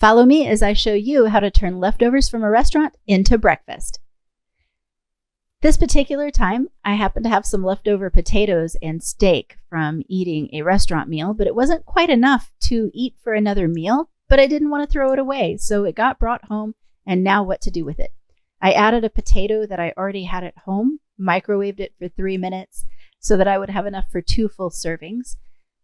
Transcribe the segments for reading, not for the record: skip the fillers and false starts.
Follow me as I show you how to turn leftovers from a restaurant into breakfast. This particular time, I happened to have some leftover potatoes and steak from eating a restaurant meal, but it wasn't quite enough to eat for another meal, but I didn't want to throw it away, so it got brought home, and now what to do with it. I added a potato that I already had at home, microwaved it for 3 minutes so that I would have enough for 2 full servings,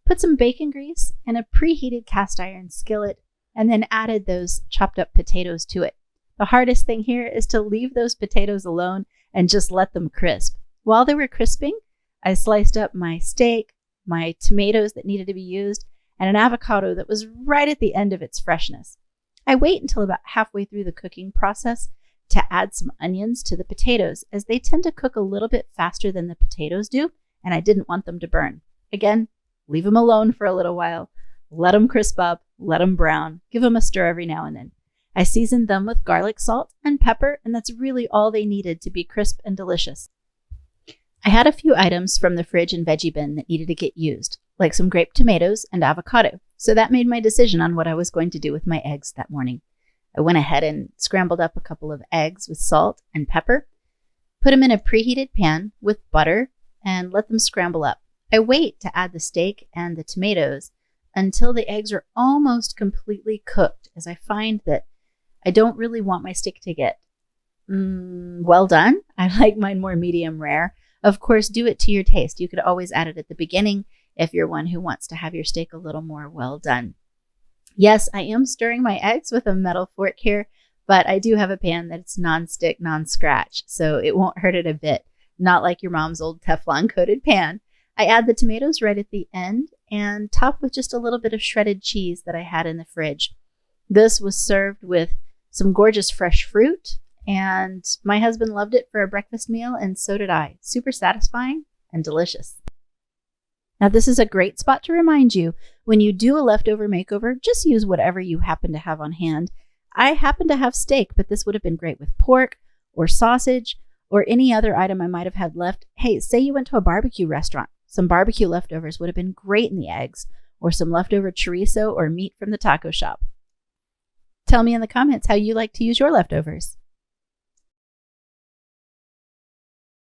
put some bacon grease in a preheated cast iron skillet, and then added those chopped up potatoes to it. The hardest thing here is to leave those potatoes alone and just let them crisp. While they were crisping, I sliced up my steak, my tomatoes that needed to be used, and an avocado that was right at the end of its freshness. I wait until about halfway through the cooking process to add some onions to the potatoes, as they tend to cook a little bit faster than the potatoes do, and I didn't want them to burn. Again, leave them alone for a little while, let them crisp up, let them brown, give them a stir every now and then. I seasoned them with garlic salt and pepper, and that's really all they needed to be crisp and delicious. I had a few items from the fridge and veggie bin that needed to get used, like some grape tomatoes and avocado, so that made my decision on what I was going to do with my eggs that morning. I went ahead and scrambled up a couple of eggs with salt and pepper, put them in a preheated pan with butter, and let them scramble up. I wait to add the steak and the tomatoes until the eggs are almost completely cooked, as I find that I don't really want my steak to get well done. I like mine more medium rare. Of course, do it to your taste. You could always add it at the beginning if you're one who wants to have your steak a little more well done. Yes, I am stirring my eggs with a metal fork here, but I do have a pan that's non-stick, non-scratch, so it won't hurt it a bit. Not like your mom's old Teflon coated pan. I add the tomatoes right at the end and top with just a little bit of shredded cheese that I had in the fridge. This was served with some gorgeous fresh fruit, and my husband loved it for a breakfast meal, and so did I. Super satisfying and delicious. Now, this is a great spot to remind you, when you do a leftover makeover, just use whatever you happen to have on hand. I happen to have steak, but this would have been great with pork or sausage or any other item I might have had left. Hey, say you went to a barbecue restaurant. Some barbecue leftovers would have been great in the eggs, or some leftover chorizo or meat from the taco shop. Tell me in the comments how you like to use your leftovers.